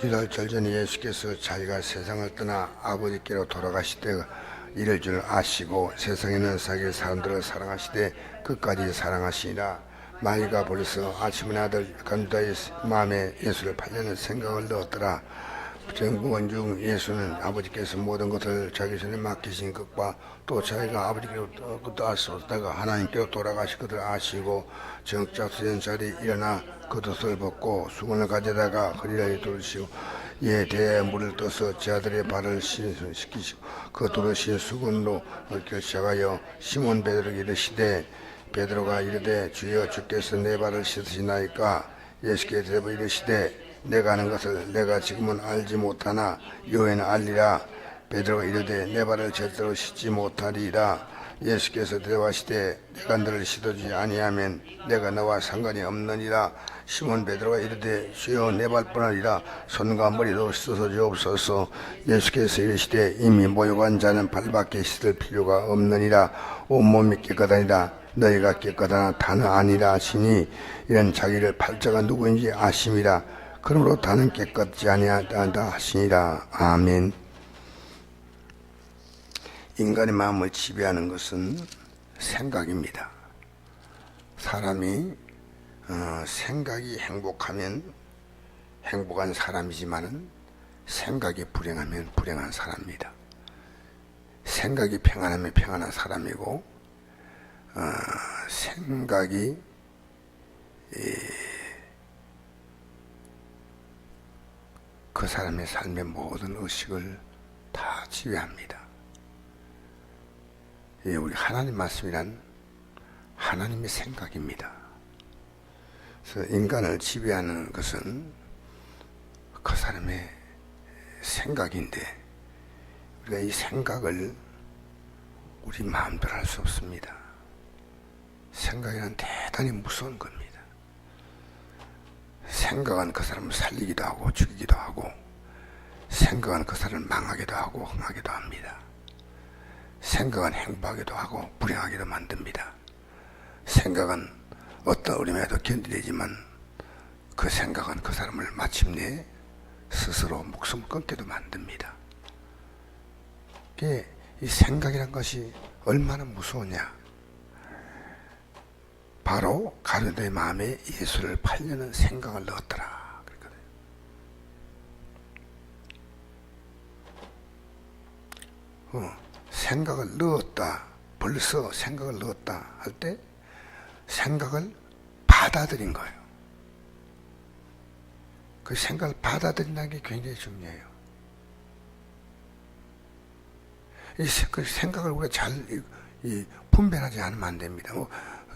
이달 절전에 예수께서 자기가 세상을 떠나 아버지께로 돌아가시되 이럴 줄 아시고 세상에 있는 자기 사람들을 사랑하시되 끝까지 사랑하시니라. 마리가 벌써 아침은 아들 감다의 마음에 예수를 팔려는 생각을 넣었더라. 정부원 중 예수는 아버지께서 모든 것을 자기 손에 맡기신 것과 또 자기가 아버지께로 떠났다가 하나님께로 돌아가실 것을 아시고 정작수된 자리에 일어나 겉옷을 벗고 수건을 가져다가 허리를 두르시고 이에 대해 물을 떠서 제 아들의 발을 시키시고 그 두르신 수건으로 결시하여 시몬 베드로에게 이르시되 베드로가 이르되 주여 주께서 내 발을 씻으시나이까. 예수께서 대답하여 이르시되 내가 하는 것을 내가 지금은 알지 못하나 이후에는 알리라. 베드로가 이르되 내 발을 절대로 씻지 못하리이다. 예수께서 대답하시되 내가 너를 씻어주지 아니하면 내가 너와 상관이 없느니라. 시몬 베드로가 이르되 주여 내 발뿐 아니라 손과 머리도 씻어 주옵소서. 예수께서 이르시되 이미 모욕한 자는 발밖에 씻을 필요가 없느니라. 온몸이 깨끗하니라. 너희가 깨끗하나 다는 아니라 하시니 이런 자기를 팔자가 누구인지 아심이라. 그러므로 다는 깨끗지 아니하다 하시니라. 아멘. 인간의 마음을 지배하는 것은 생각입니다. 사람이 생각이 행복하면 행복한 사람이지만은 생각이 불행하면 불행한 사람입니다. 생각이 평안하면 평안한 사람이고 생각이 그 사람의 삶의 모든 의식을 다 지배합니다. 우리 하나님 말씀이란 하나님의 생각입니다. 그래서 인간을 지배하는 것은 그 사람의 생각인데 우리가 이 생각을 우리 마음대로 할 수 없습니다. 생각이란 대단히 무서운 겁니다. 생각은 그 사람을 살리기도 하고 죽이기도 하고 생각은 그 사람을 망하기도 하고 흥하기도 합니다. 생각은 행복하기도 하고 불행하기도 만듭니다. 생각은 어떤 어려움에도 견디되지만 그 생각은 그 사람을 마침내 스스로 목숨을 끊기도 만듭니다. 이 생각이란 것이 얼마나 무서우냐. 바로 가룟의 마음에 예수를 팔려는 생각을 넣었더라. 그랬거든요. 생각을 넣었다. 벌써 생각을 넣었다 할 때 생각을 받아들인 거예요. 그 생각을 받아들인다는 게 굉장히 중요해요. 그 생각을 우리가 잘 분별하지 않으면 안 됩니다.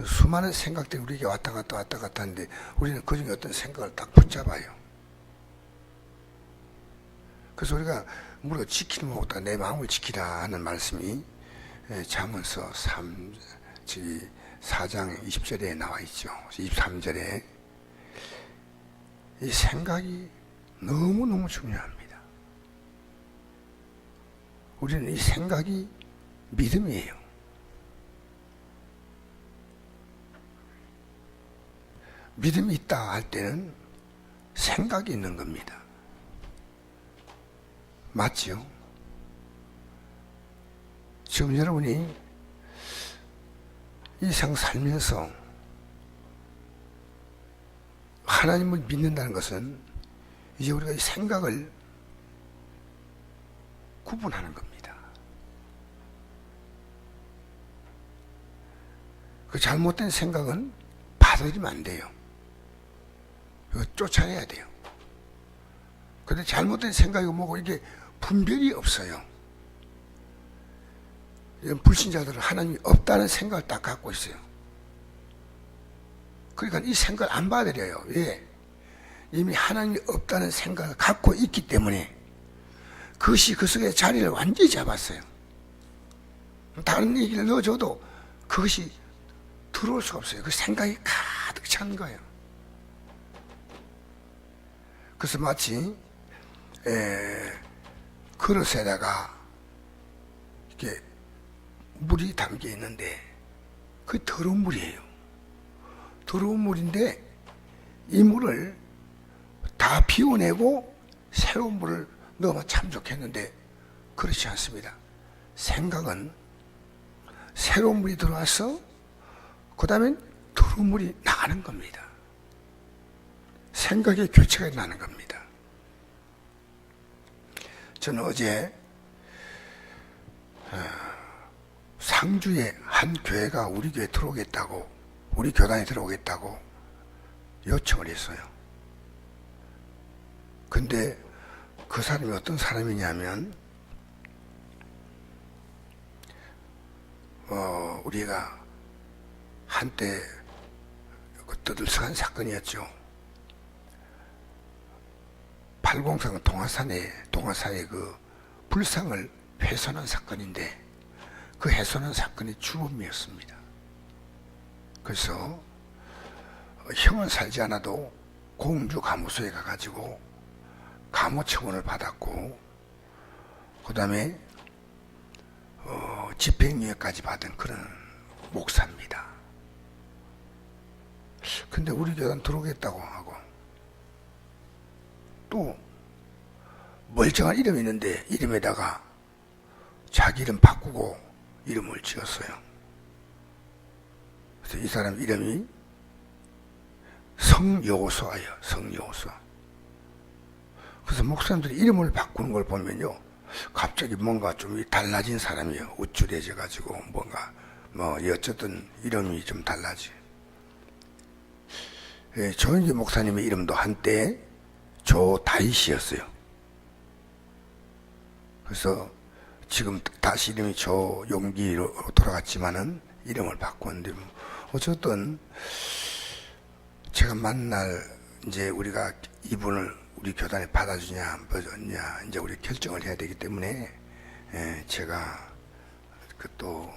수많은 생각들이 우리에게 왔다 갔다 하는데 우리는 그 중에 어떤 생각을 딱 붙잡아요. 그래서 우리가 무릇 지키는 것보다 내 마음을 지키라 하는 말씀이 잠언서 4장 20절에 나와 있죠. 23절에 이 생각이 너무너무 중요합니다. 우리는 이 생각이 믿음이에요. 믿음이 있다 할 때는 생각이 있는 겁니다. 맞죠? 지금 여러분이 이 세상 살면서 하나님을 믿는다는 것은 이제 우리가 이 생각을 구분하는 겁니다. 그 잘못된 생각은 받아들이면 안 돼요. 이거 쫓아내야 돼요. 근데 잘못된 생각이고 뭐고 이게 분별이 없어요. 불신자들은 하나님이 없다는 생각을 딱 갖고 있어요. 그러니까 이 생각을 안 받아들여요. 왜? 이미 하나님이 없다는 생각을 갖고 있기 때문에 그것이 그 속에 자리를 완전히 잡았어요. 다른 얘기를 넣어줘도 그것이 들어올 수가 없어요. 그 생각이 가득 찬 거예요. 그래서 마치 그릇에다가 이렇게 물이 담겨 있는데 그게 더러운 물이에요. 더러운 물인데 이 물을 다 비워내고 새로운 물을 넣으면 참 좋겠는데 그렇지 않습니다. 생각은 새로운 물이 들어와서 그 다음에 들어온 물이 나가는 겁니다. 생각의 교체가 나는 겁니다. 저는 어제 상주의 한 교회가 우리 교회에 들어오겠다고, 우리 교단에 들어오겠다고 요청을 했어요. 근데 그 사람이 어떤 사람이냐면 우리가 한때 그 떠들썩한 사건이었죠. 팔공산 동화산에 그 불상을 훼손한 사건인데 그 훼손한 사건이 주범이었습니다. 그래서 형은 살지 않아도 공주 감호소에 가가지고 감호 처분을 받았고 그 다음에 집행유예까지 받은 그런 목사입니다. 근데 우리 교단 들어오겠다고 하고 또 멀쩡한 이름이 있는데 이름에다가 자기 이름 바꾸고 이름을 지었어요. 그래서 이 사람 이름이 성여호수아예요. 성여호수아. 그래서 목사님들이 이름을 바꾸는 걸 보면요, 갑자기 뭔가 좀 달라진 사람이에요. 우쭐해져 가지고 뭔가 어쨌든 이름이 좀 달라지. 조영기 목사님의 이름도 한때 조다윗이었어요. 그래서 지금 다시 이름이 조용기로 돌아갔지만은 이름을 바꿨는데 어쨌든 제가 만날 이제 우리가 이분을 우리 교단에 받아주냐 안 받아주냐 이제 우리 결정을 해야 되기 때문에 제가 그 또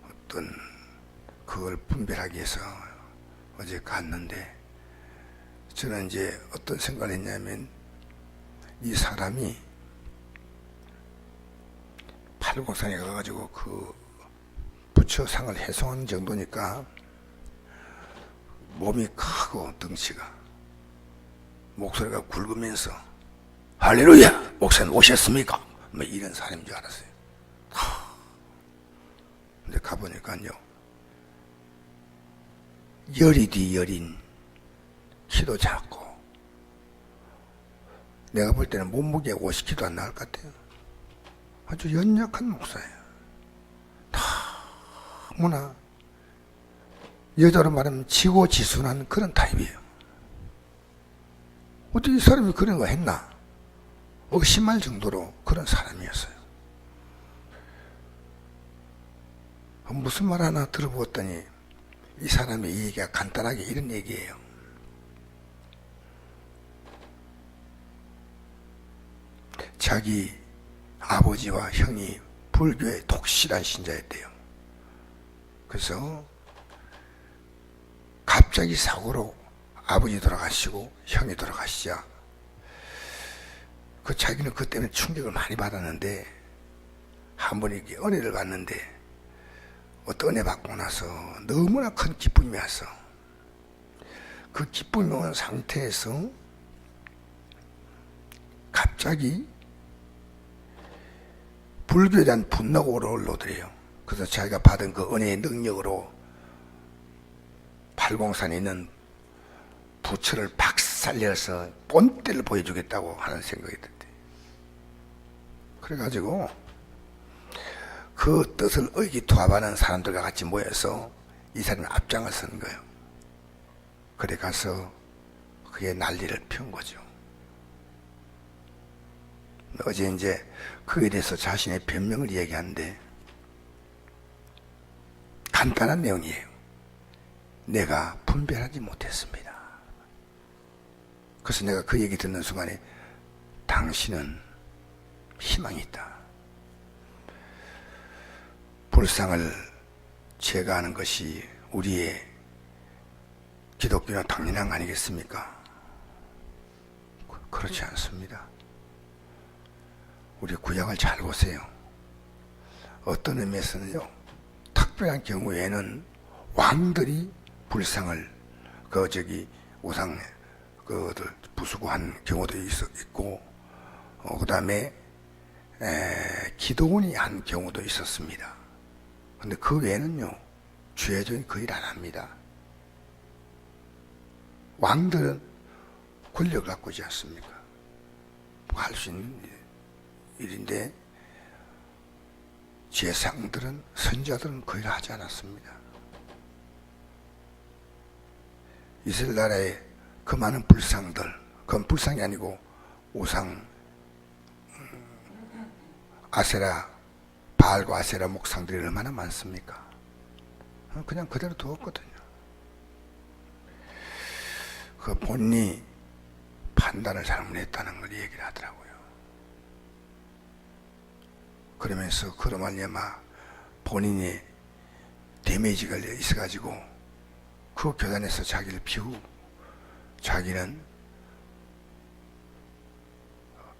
어떤 그걸 분별하기 위해서 어제 갔는데 저는 이제 어떤 생각을 했냐면 이 사람이 팔공산에 가가지고 그 부처상을 훼손한 정도니까 몸이 크고 덩치가 목소리가 굵으면서 할렐루야 목사님 오셨습니까? 뭐 이런 사람인 줄 알았어요. 근데 가보니까요 열이 뒤열인 키도 작고 내가 볼 때는 몸무게 50kg 안 나올 것 같아요. 아주 연약한 목사예요. 너무나 여자로 말하면 지고지순한 그런 타입이에요. 어떻게 이 사람이 그런 거 했나 의심할 정도로 그런 사람이었어요. 무슨 말 하나 들어보았더니 이 사람의 이 얘기가 간단하게 이런 얘기예요. 자기 아버지와 형이 불교의 독실한 신자였대요. 그래서 갑자기 사고로 아버지 돌아가시고 형이 돌아가시자 그 자기는 그 때문에 충격을 많이 받았는데 한 번 이렇게 은혜를 받는데 어떤 은혜 받고 나서 너무나 큰 기쁨이 와서 그 기쁨이 온 상태에서 갑자기 불교에 대한 분노가 올라오더래요. 그래서 자기가 받은 그 은혜의 능력으로 팔공산에 있는 부처를 박살내서 본때를 보여주겠다고 하는 생각이 들대. 그래가지고 그 뜻을 의기투합하는 사람들과 같이 모여서 이 사람이 앞장을 선 거예요. 그래 가서 그게 난리를 피운 거죠. 어제 이제 그에 대해서 자신의 변명을 얘기하는데 간단한 내용이에요. 내가 분별하지 못했습니다. 그래서 내가 그 얘기 듣는 순간에 당신은 희망이 있다. 불상을 제거하는 것이 우리의 기독교는 당연한 거 아니겠습니까? 그렇지 않습니다. 우리 구약을 잘 보세요. 어떤 의미에서는요, 특별한 경우에는 왕들이 불상을 우상 그들 부수고 한 경우도 있고 그 다음에 기도원이 한 경우도 있었습니다. 근데 그 외에는요, 주회전이 거의 안 합니다. 왕들은 권력을 갖고 있지 않습니까? 할 수 있는 일인데, 제상들은, 선자들은 거의 하지 않았습니다. 이스라엘 나라의 그 많은 불상들, 그건 불상이 아니고 우상, 아세라, 바알과 아세라 목상들이 얼마나 많습니까? 그냥 그대로 두었거든요. 그 본인이 판단을 잘못했다는 걸 얘기를 하더라고요. 그러면서 그로 말미암아 본인이 데미지가 있어가지고 그 교단에서 자기를 비우고, 자기는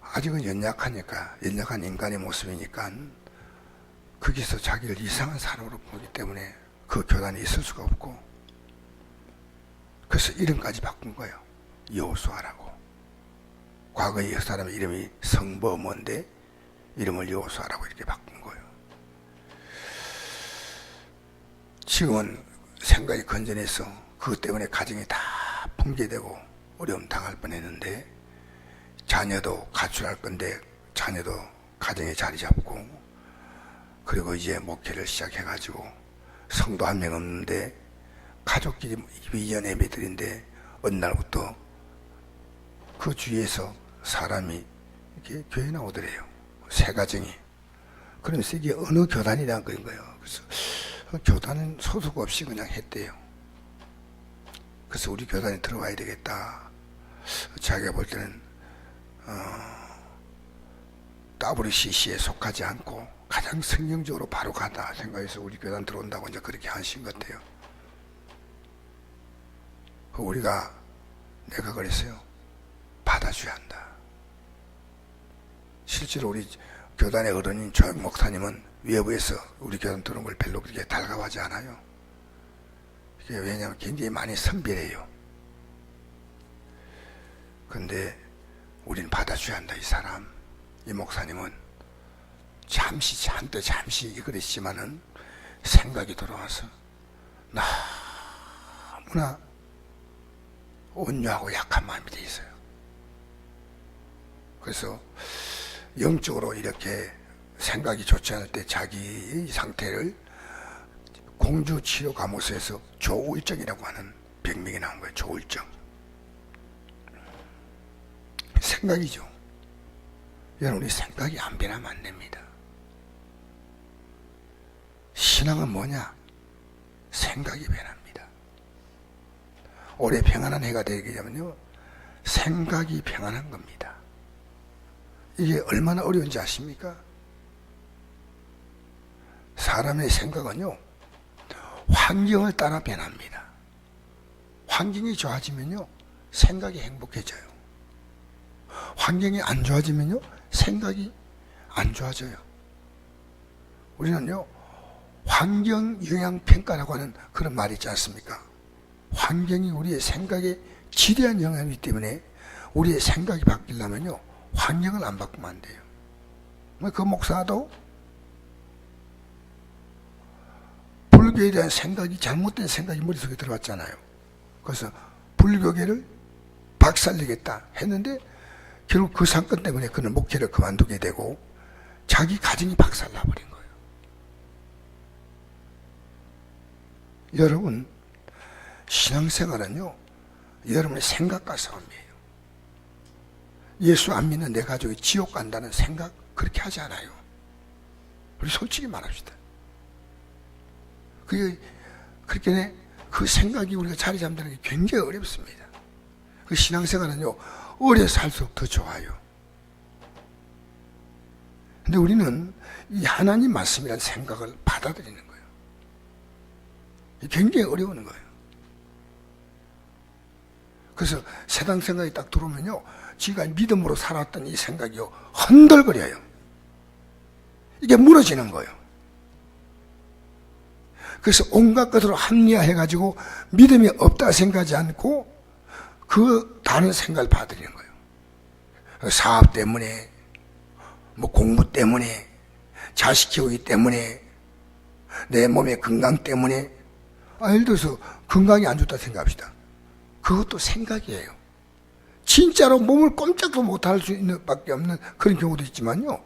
아직은 연약한 인간의 모습이니까 거기서 자기를 이상한 사람으로 보기 때문에 그 교단에 있을 수가 없고, 그래서 이름까지 바꾼 거예요. 여호수아라고. 과거에 이 사람의 이름이 성버머인데 이름을 여호수아라고 이렇게 바꾼 거예요. 지금은 생각이 건전해서 그것 때문에 가정이 다 붕괴되고 어려움 당할 뻔했는데, 자녀도 가출할 건데 자녀도 가정에 자리 잡고, 그리고 이제 목회를 시작해가지고 성도 한 명 없는데 가족끼리 2년 예배드린데 어느 날부터 그 주위에서 사람이 이렇게 교회에 나오더래요. 새 가정이. 그러면서 이게 어느 교단이란 그런 거예요. 그래서 교단은 소속 없이 그냥 했대요. 그래서 우리 교단에 들어가야 되겠다. 자기가 볼 때는 WCC에 속하지 않고 가장 성경적으로 바로 가다 생각해서 우리 교단 들어온다고 이제 그렇게 하신 것 같아요. 내가 그랬어요. 받아줘야 한다. 실제로 우리 교단의 어른인 조영 목사님은 외부에서 우리 교단 들어온 걸 별로 그렇게 달가워하지 않아요. 이게 왜냐하면 굉장히 많이 선별해요. 근데 우리는 받아줘야 한다. 이 사람, 이 목사님은 한때 잠시 그랬지만은 생각이 돌아와서 너무나 온유하고 약한 마음이 돼 있어요. 그래서 영적으로 이렇게 생각이 좋지 않을 때 자기 상태를 공주치료감호소에서 조울증이라고 하는 병명이 나온 거예요. 조울증. 생각이죠. 여러분, 우리 생각이 안 변하면 안 됩니다. 신앙은 뭐냐? 생각이 변합니다. 올해 평안한 해가 되려면요, 생각이 평안한 겁니다. 이게 얼마나 어려운지 아십니까? 사람의 생각은요, 환경을 따라 변합니다. 환경이 좋아지면요, 생각이 행복해져요. 환경이 안 좋아지면요, 생각이 안 좋아져요. 우리는요, 환경 영향 평가라고 하는 그런 말이 있지 않습니까? 환경이 우리의 생각에 지대한 영향이기 때문에 우리의 생각이 바뀌려면요, 환경을 안 바꾸면 안 돼요. 그 목사도 불교에 대한 생각이, 잘못된 생각이 머릿속에 들어왔잖아요. 그래서 불교계를 박살내겠다 했는데 결국 그 사건 때문에 그는 목회를 그만두게 되고 자기 가정이 박살나버린 거예요. 여러분, 신앙생활은요, 여러분의 생각과 싸움이에요. 예수 안 믿는 내 가족이 지옥 간다는 생각 그렇게 하지 않아요. 우리 솔직히 말합시다. 그렇게 그 생각이 우리가 자리 잡는 게 굉장히 어렵습니다. 그 신앙생활은요, 어려서 할수록 더 좋아요. 근데 우리는 이 하나님 말씀이라는 생각을 받아들이는 거예요. 굉장히 어려운 거예요. 그래서 세상 생각이 딱 들어오면요, 지가 믿음으로 살았던 이 생각이요, 흔들거려요. 이게 무너지는 거예요. 그래서 온갖 것으로 합리화해가지고 믿음이 없다 생각하지 않고 그 다른 생각을 받아들이는 거예요. 사업 때문에, 뭐 공부 때문에, 자식 키우기 때문에, 내 몸의 건강 때문에, 예를 들어서 건강이 안 좋다 생각합시다. 그것도 생각이에요. 진짜로 몸을 꼼짝도 못할 수 있는 밖에 없는 그런 경우도 있지만요,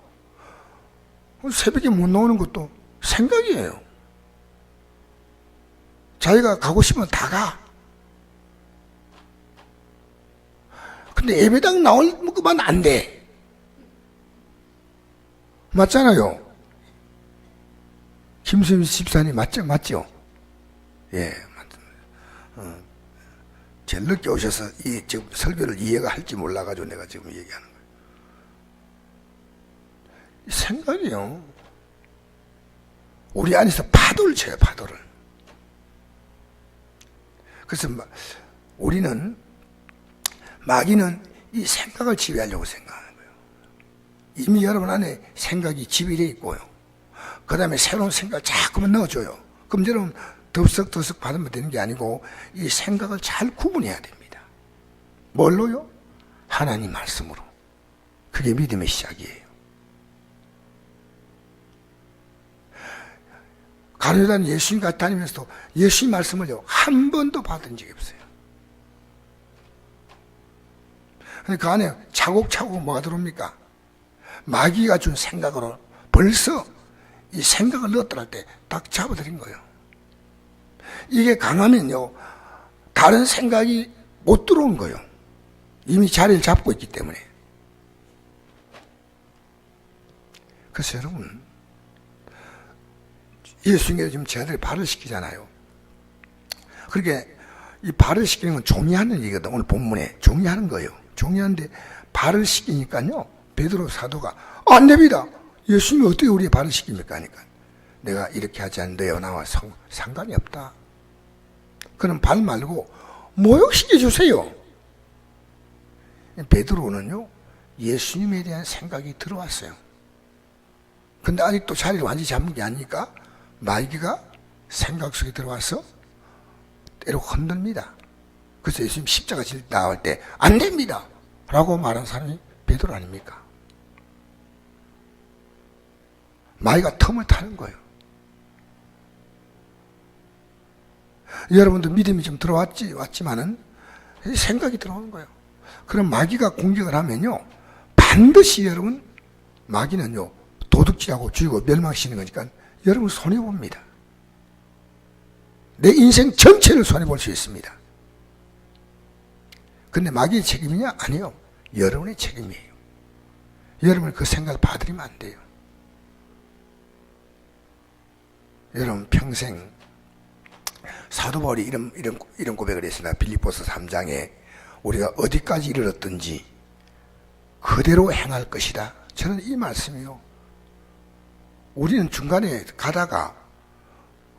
새벽에 못 나오는 것도 생각이에요. 자기가 가고 싶으면 다 가. 근데 예배당 나오면 안 돼. 맞잖아요. 김수임 집사님 맞죠? 예, 맞습니다. 제일 늦게 오셔서 지금 설교를 이해가 할지 몰라가지고 내가 지금 얘기하는 거예요. 생각이요. 우리 안에서 파도를 쳐요, 파도를. 그래서 우리는, 마귀는 이 생각을 지배하려고 생각하는 거예요. 이미 여러분 안에 생각이 지배되어 있고요. 그 다음에 새로운 생각을 자꾸만 넣어줘요. 그럼 여러분 덥석덥석 받으면 되는 게 아니고 이 생각을 잘 구분해야 됩니다. 뭘로요? 하나님 말씀으로. 그게 믿음의 시작이에요. 가룟유다는 예수님 같이 다니면서도 예수님 말씀을요 한 번도 받은 적이 없어요. 그 안에 차곡차곡 뭐가 들어옵니까? 마귀가 준 생각으로 벌써 이 생각을 넣었더라 할 때 딱 잡아들인 거예요. 이게 강하면요 다른 생각이 못 들어온 거예요. 이미 자리를 잡고 있기 때문에. 그래서 여러분, 예수님께서 지금 제 아들이 발을 시키잖아요. 그렇게 이 발을 시키는 건 종이하는 얘기거든. 오늘 본문에 종이하는 거예요. 종이하는데 발을 시키니까요 베드로 사도가 안 됩니다. 예수님이 어떻게 우리의 발을 시킵니까? 하니까 내가 이렇게 하지 않는데요 나와 상관이 없다. 그럼 발 말고 모욕시켜 주세요. 베드로는요 예수님에 대한 생각이 들어왔어요. 근데 아직도 자리를 완전히 잡은 게 아니니까 마귀가 생각 속에 들어와서 때로 흔듭니다. 그래서 예수님 십자가 질 나올 때 안 됩니다 라고 말한 사람이 베드로 아닙니까? 마귀가 틈을 타는 거예요. 여러분도 믿음이 좀 왔지만은 생각이 들어오는 거예요. 그럼 마귀가 공격을 하면요 반드시 여러분 마귀는요 도둑질하고 죽이고 멸망시키는 거니까 여러분 손해봅니다. 내 인생 전체를 손해볼 수 있습니다. 근데 마귀의 책임이냐? 아니요. 여러분의 책임이에요. 여러분은 그 생각을 받으면 안 돼요. 여러분 평생 사도 바울이 이런 고백을 했습니다. 빌립보서 3장에 우리가 어디까지 이르렀든지 그대로 행할 것이다. 저는 이 말씀이요. 우리는 중간에 가다가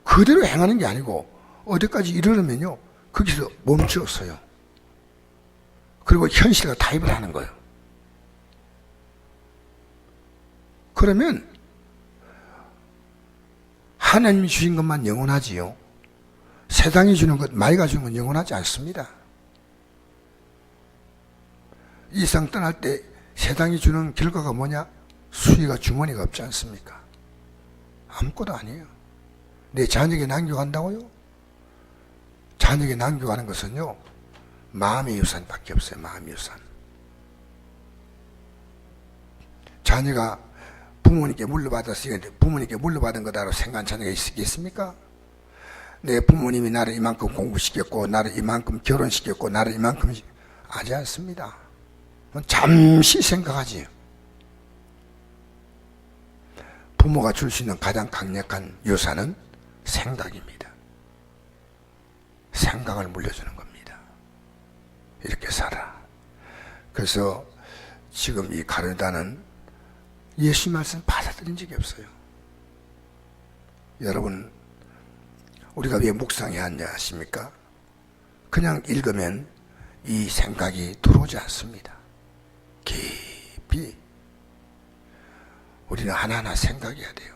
그대로 행하는 게 아니고 어디까지 이르르면요 거기서 멈추었어요. 그리고 현실과 타협을 하는 거예요. 그러면 하나님이 주신 것만 영원하지요. 세상이 주는 것, 마귀가 주는 건 영원하지 않습니다. 이 세상 떠날 때 세상이 주는 결과가 뭐냐? 수위가 주머니가 없지 않습니까? 아무것도 아니에요. 내 자녀에게 남겨간다고요? 자녀에게 남겨가는 것은요 마음의 유산밖에 없어요. 마음의 유산. 자녀가 부모님께 물려받았으니까 부모님께 물려받은 거다라고 생각한 자녀가 있겠습니까? 내 부모님이 나를 이만큼 공부시켰고 나를 이만큼 결혼시켰고 나를 이만큼 하지 않습니다. 잠시 생각하지. 부모가 줄 수 있는 가장 강력한 유산은 생각입니다. 생각을 물려주는 겁니다. 이렇게 살아. 그래서 지금 이 가룟유다는 예수 말씀 받아들인 적이 없어요. 여러분 우리가 왜 묵상해야 하냐 하십니까? 그냥 읽으면 이 생각이 들어오지 않습니다. 깊이 우리는 하나하나 생각해야 돼요.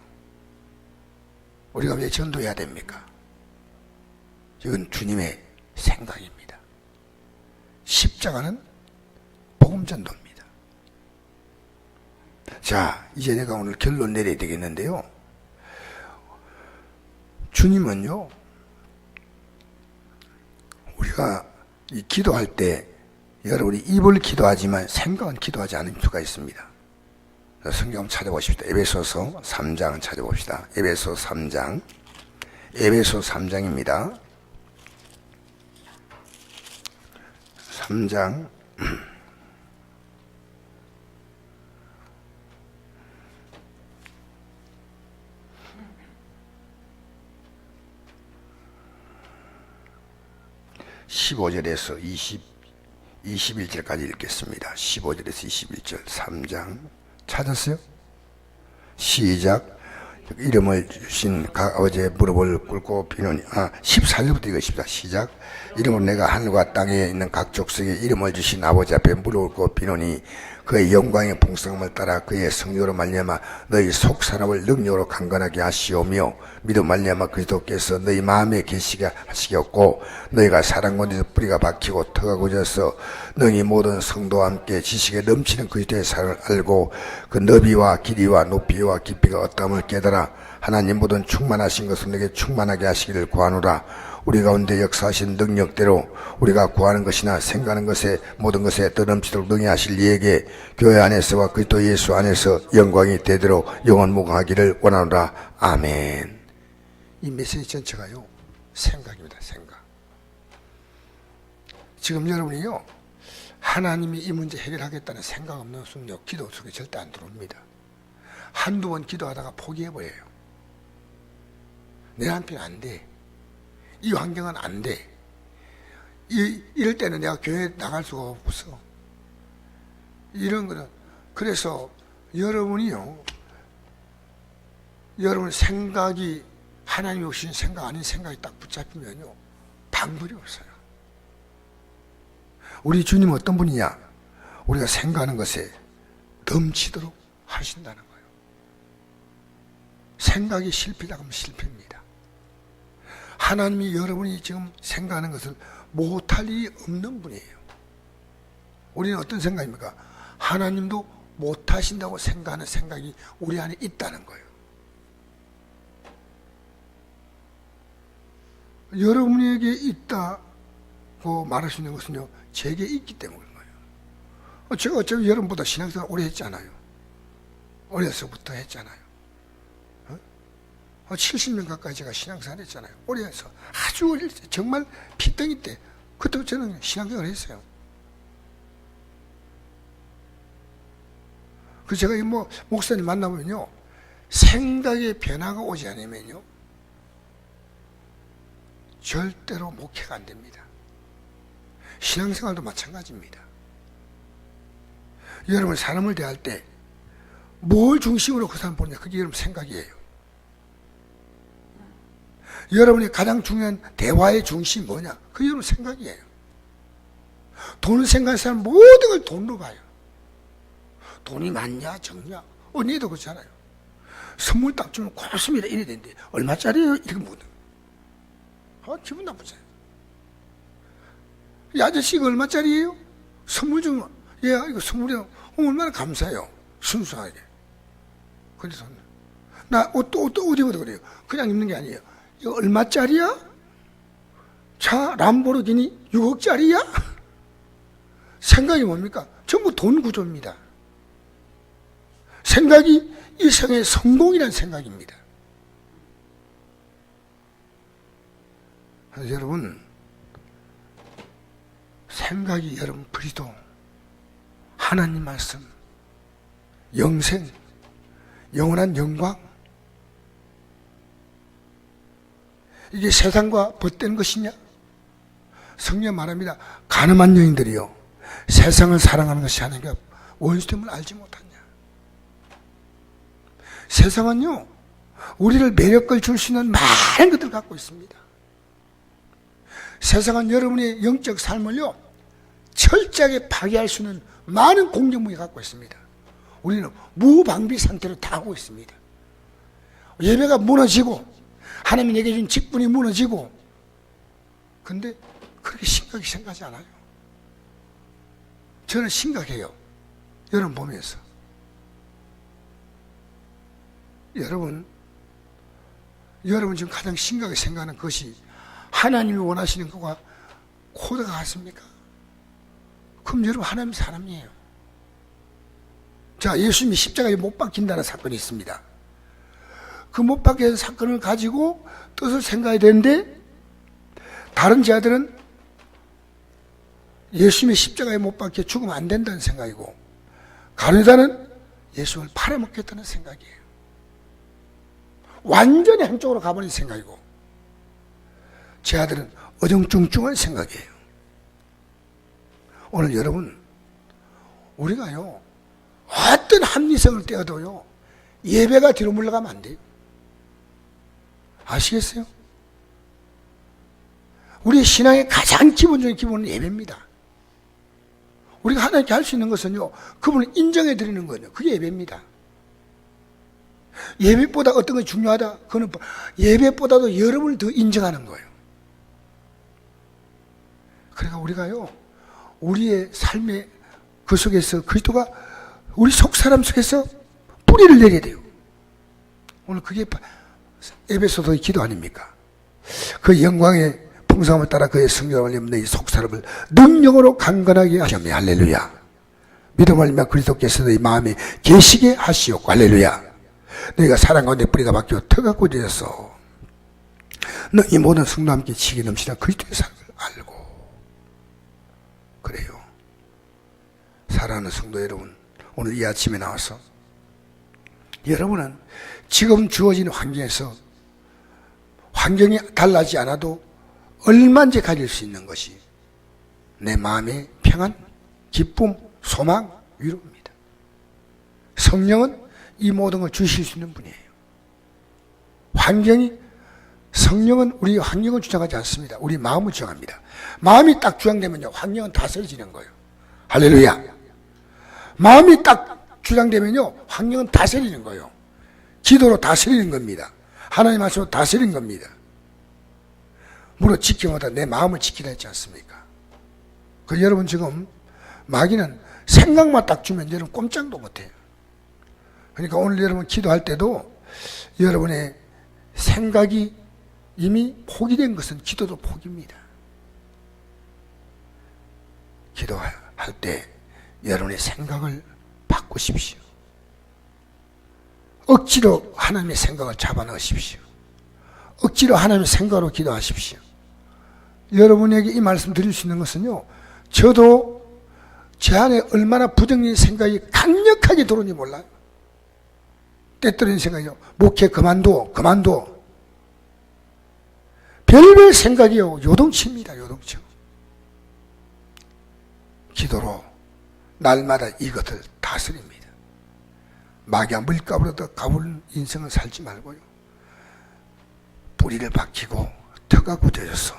우리가 왜 전도해야 됩니까? 이건 주님의 생각입니다. 십자가는 복음 전도입니다. 자, 이제 내가 오늘 결론 내려야 되겠는데요. 주님은요, 우리가 이 기도할 때 여러분이 입을 기도하지만 생각은 기도하지 않을 수가 있습니다. 성경 찾아보십시다. 에베소서 3장 찾아봅시다. 에베소 3장. 에베소 3장입니다. 3장 15절에서 21절까지 읽겠습니다. 15절에서 21절 3장 찾았어요? 시작. 이름을 주신 각 아버지의 무릎을 꿇고 비노니 14절부터 읽으십시다. 시작. 이름으로 내가 하늘과 땅에 있는 각 족속에 이름을 주신 아버지 앞에 무릎을 꿇고 비노니 그의 영광의 풍성함을 따라 그의 성령으로 말미암아 너희 속사람을 능력으로 강건하게 하시오며 믿음 말미암아 그리스도께서 너희 마음에 계시게 하시겠고 너희가 사랑 가운데서 뿌리가 박히고 터가 굳어서 너희 모든 성도와 함께 지식에 넘치는 그리스도의 사랑을 알고 그 너비와 길이와 높이와 깊이가 어떠함을 깨달아 하나님 모든 충만하신 것을 내게 충만하게 하시기를 구하노라. 우리 가운데 역사하신 능력대로 우리가 구하는 것이나 생각하는 것에 모든 것에 떠넘치도록 능히 하실 이에게 교회 안에서와 그리스도 예수 안에서 영광이 되도록 영원무궁하기를 원하노라. 아멘. 이 메시지 전체가요, 생각입니다. 생각. 지금 여러분이요, 하나님이 이 문제 해결하겠다는 생각 없는 순간 기도 속에 절대 안 들어옵니다. 한두 번 기도하다가 포기해버려요. 내 한편 안 돼. 이 환경은 안 돼. 이럴 때는 내가 교회에 나갈 수가 없어. 이런 거는. 그래서 여러분이요, 여러분 생각이 하나님이 오신 생각 아닌 생각이 딱 붙잡히면요, 방법이 없어요. 우리 주님은 어떤 분이냐? 우리가 생각하는 것에 넘치도록 하신다는 거예요. 생각이 실패다 하면 실패입니다. 하나님이 여러분이 지금 생각하는 것을 못할 일이 없는 분이에요. 우리는 어떤 생각입니까? 하나님도 못하신다고 생각하는 생각이 우리 안에 있다는 거예요. 여러분에게 있다고 말할 수 있는 것은요, 제게 있기 때문인 거예요. 제가 어차피 여러분보다 신앙생활 오래 했잖아요. 어려서부터 했잖아요. 70년 가까이 제가 신앙생활 했잖아요. 오래 해서 아주 어릴 때, 정말 피덩이 때, 그때부터 저는 신앙생활 했어요. 그 제가 목사님 만나보면요, 생각의 변화가 오지 않으면요, 절대로 목회가 안 됩니다. 신앙생활도 마찬가지입니다. 여러분 사람을 대할 때 뭘 중심으로 그 사람 보냐, 그게 여러분 생각이에요. 여러분의 가장 중요한 대화의 중심이 뭐냐, 그게 여러분 생각이에요. 돈을 생각하는 사람 모든 걸 돈으로 봐요. 돈이 많냐 적냐, 언니도 그렇잖아요. 선물 딱 주면 고맙습니다 이래야 되는데 얼마짜리예요? 이렇게 묻는. 기분 나쁘잖아요. 이 아저씨가 얼마짜리예요? 선물 주면, 이거 선물이야. 얼마나 감사해요. 순수하게. 그래서 나 옷도 어디 입어도 그래요. 그냥 입는 게 아니에요. 이거 얼마짜리야? 차 람보르기니 6억짜리야? 생각이 뭡니까? 전부 돈 구조입니다. 생각이 일생의 성공이라는 생각입니다. 여러분, 생각이 여러분 그리스도, 하나님 말씀, 영생, 영원한 영광, 이게 세상과 벗된 것이냐? 성경 말합니다. 가늠한 여인들이요, 세상을 사랑하는 것이 하나님과 원수됨을 알지 못하냐? 세상은요, 우리를 매력을 줄 수 있는 많은 것들을 갖고 있습니다. 세상은 여러분의 영적 삶을요, 철저하게 파괴할 수 있는 많은 공격무기 갖고 있습니다. 우리는 무방비 상태로 당하고 있습니다. 예배가 무너지고 하나님이 내게 준 직분이 무너지고, 근데 그렇게 심각하게 생각하지 않아요. 저는 심각해요. 여러분 보면서. 여러분 지금 가장 심각하게 생각하는 것이 하나님이 원하시는 것과 코드가 같습니까? 그럼 여러분 하나님 사람이에요. 자, 예수님이 십자가에 못 박힌다는 사건이 있습니다. 그 못 박힌 사건을 가지고 뜻을 생각해야 되는데 다른 자들은 예수님이 십자가에 못 박혀 죽으면 안 된다는 생각이고 가룟유다는 예수를 팔아먹겠다는 생각이에요. 완전히 한쪽으로 가버린 생각이고 제 아들은 어정쩡쩡한 생각이에요. 오늘 여러분 우리가요 어떤 합리성을 떼어도요 예배가 뒤로 물러가면 안 돼요. 아시겠어요? 우리 신앙의 가장 기본적인 기본은 예배입니다. 우리가 하나님께 할 수 있는 것은요 그분을 인정해 드리는 거예요. 그게 예배입니다. 예배보다 어떤 것이 중요하다? 그거는 예배보다도 여러분을 더 인정하는 거예요. 그러니까 우리가요 우리의 삶의 그 속에서 그리스도가 우리 속사람 속에서 뿌리를 내려야 돼요. 오늘 그게 에베소서의 기도 아닙니까? 그 영광의 풍성함을 따라 그의 성령을 입는 이 속사람을 능력으로 강건하게 하시오며 할렐루야. 믿음을 알면 그리스도께서 너희 마음에 계시게 하시옵고 할렐루야. 너희가 사랑 가운데 뿌리가 박혀 터가 꽂혀서 너희 모든 성도와 함께 지기 넘치는 그리스도의 사랑을 알고 그래요. 사랑하는 성도 여러분, 오늘 이 아침에 나와서 여러분은 지금 주어진 환경에서 환경이 달라지지 않아도 얼마든지 가질 수 있는 것이 내 마음의 평안, 기쁨, 소망, 위로입니다. 성령은 이 모든 걸 주실 수 있는 분이에요. 성령은 우리 환경을 주장하지 않습니다. 우리 마음을 주장합니다. 마음이 딱 주장되면요 환경은 다스려지는 거예요. 할렐루야. 마음이 딱 주장되면요 환경은 다스리는 거예요. 기도로 다스리는 겁니다. 하나님 말씀으로 다스리는 겁니다. 물론 지키마다 내 마음을 지키라 했지 않습니까? 그 여러분 지금 마귀는 생각만 딱 주면 여러분 꼼짝도 못해요. 그러니까 오늘 여러분 기도할 때도 여러분의 생각이 이미 포기된 것은 기도도 포기입니다. 기도할 때 여러분의 생각을 바꾸십시오. 억지로 하나님의 생각을 잡아넣으십시오. 억지로 하나님의 생각으로 기도하십시오. 여러분에게 이 말씀 드릴 수 있는 것은요 저도 제 안에 얼마나 부정적인 생각이 강력하게 들어오는지 몰라요. 때때리는 생각이요 목회 그만둬 별별 생각이요 요동칩니다. 요동쳐. 기도로 날마다 이것을 다스립니다. 마귀와 물가부로 더 가부른 인생을 살지 말고요 뿌리를 박히고 터가 굳어져서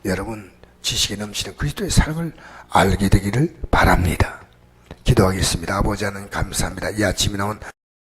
여러분 지식이 넘치는 그리스도의 사랑을 알게 되기를 바랍니다. 기도하겠습니다. 아버지 하나님 감사합니다. 이 아침에 나온